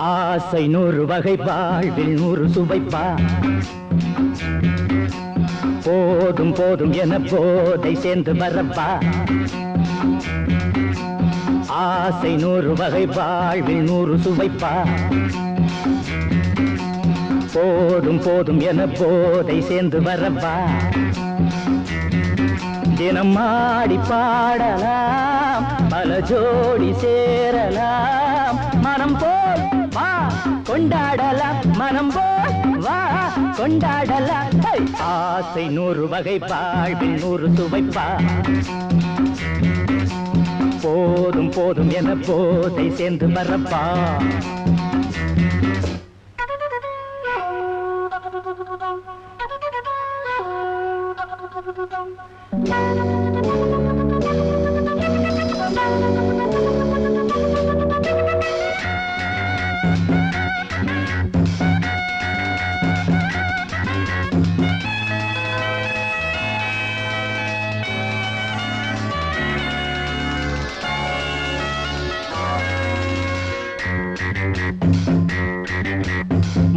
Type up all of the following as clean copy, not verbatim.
ஆசை 100 வகை வாழ்வில் 100 சுவைப்பா போதும் போதும் என போதை சேர்ந்து வரப்பா ஆசை 100 வகை வாழ்வில் 100 சுவைப்பா போதும் போதும் என போதை சேர்ந்து வரப்பா தினம் ஆடி பாடலாம் பல ஜோடி சேரலாம் மனம் போல் வா கொண்டாடலாம் மனம் போல் வா கொண்டாடலாம் ஆசை 100 வகை வாழ்வில் 100 சுவைப்பா போதும் போதும் என போதை சேர்ந்து வரப்பா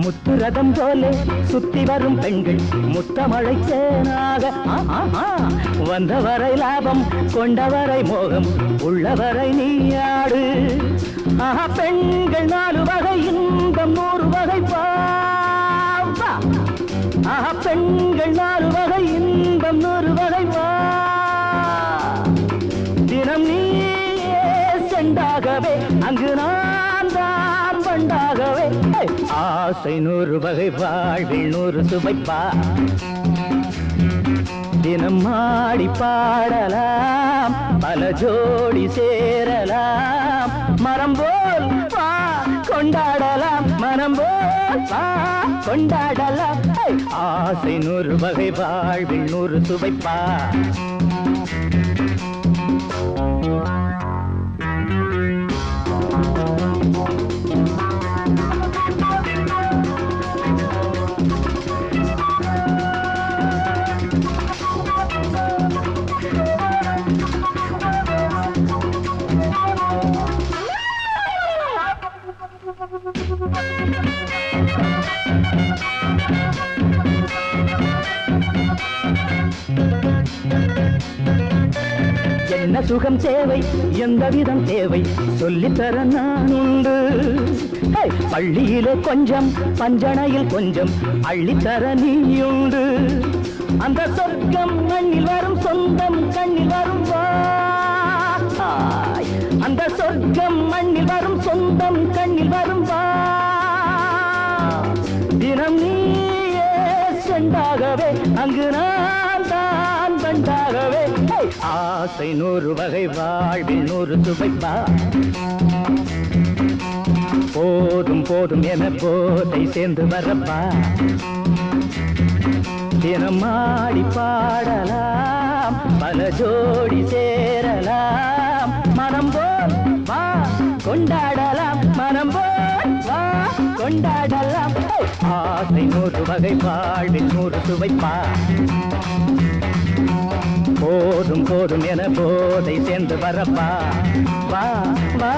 முத்துரதம் போலே சுத்தி வரும் பெண்கள் முத்தமழை தேனாக வந்தவரை லாபம் கொண்டவரை மோகம் உள்ளவரை நீயாடு பெண்கள் 4 வகை இன்பம் 100 வகை வா பெண்கள் 4 வகை இன்பம் 100 வகை வா தினம் நீயே செண்டாகவே அங்கு நான் தான் பண்டாகவே ஆசை 100 வகை வாழ்வில் 100 சுவைப்பா தினம் ஆடி பாடலாம் பல ஜோடி சேரலாம் மரம் போல் வா கொண்டாடலாம் மனம் போல் வா கொண்டாடலாம் ஆசை 100 வகை வாழ்வில் 100 சுவைப்பா என்ன சுகம் தேவை எந்த விதம் தேவை சொல்லித்தர நான் உண்டு பள்ளியிலே கொஞ்சம் பஞ்சனையில் கொஞ்சம் அள்ளித்தர நீயுண்டு அந்த சொர்க்கம் மண்ணில் வரும் சொந்தம் கண்ணில் வரும் அந்த சொர்க்கம் மண்ணில் வரும் சொந்தம் கண்ணில் வரும் தினம் நீயே செண்டாகவே அங்கு நான் தான் பண்டாகவே ஆசை 100 வகை வாழ்வில் 100 சுவைப்பா போதும் போதும் என போதை சேர்ந்து வரப்பா தினம் ஆடி பாடலாம் பல ஜோடி சேரலாம் மனம் போல் வா கொண்டாடலாம் மனம் போல் வா கொண்டாடலாம் ஆசை 100 வகை வாழ்வில் 100 சுவைப்பா போதும் போதும் என போதை சேர்ந்து வரப்பா வா வா